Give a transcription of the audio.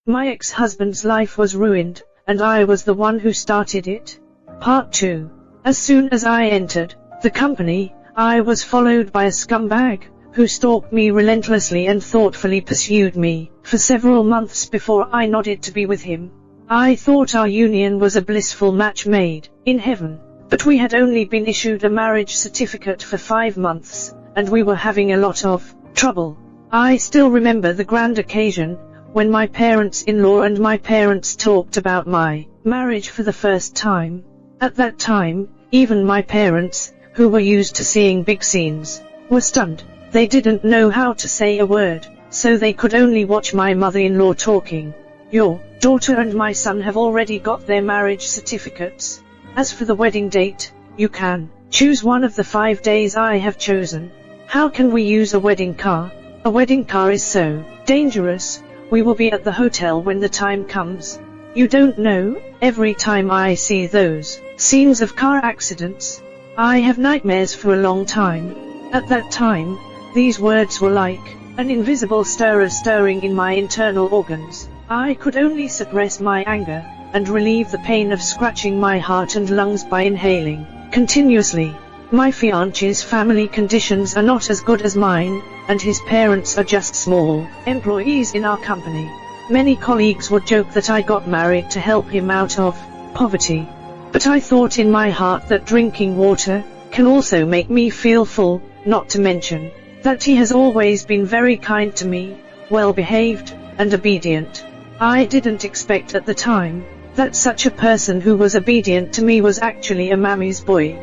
My ex-husband's life was ruined, and I was the one who started it. Part 2. As soon as I entered the company, I was followed by a scumbag, who stalked me relentlessly and thoughtfully pursued me for several months before I nodded to be with him. I thought our union was a blissful match made in heaven, but we had only been issued a marriage certificate for 5 months, and we were having a lot of trouble. I still remember the grand occasion, when my parents-in-law and my parents talked about my marriage for the first time. At that time, even my parents, who were used to seeing big scenes, were stunned. They didn't know how to say a word, so they could only watch my mother-in-law talking. Your daughter and my son have already got their marriage certificates. As for the wedding date, you can choose one of the 5 days I have chosen. How can we use a wedding car? A wedding car is so dangerous. We will be at the hotel when the time comes. You don't know, every time I see those scenes of car accidents, I have nightmares for a long time. At that time, these words were like an invisible stirrer stirring in my internal organs. I could only suppress my anger, and relieve the pain of scratching my heart and lungs by inhaling continuously. My fiancé's family conditions are not as good as mine, and his parents are just small employees in our company. Many colleagues would joke that I got married to help him out of poverty. But I thought in my heart that drinking water can also make me feel full, not to mention that he has always been very kind to me, well-behaved, and obedient. I didn't expect at the time that such a person who was obedient to me was actually a mammy's boy.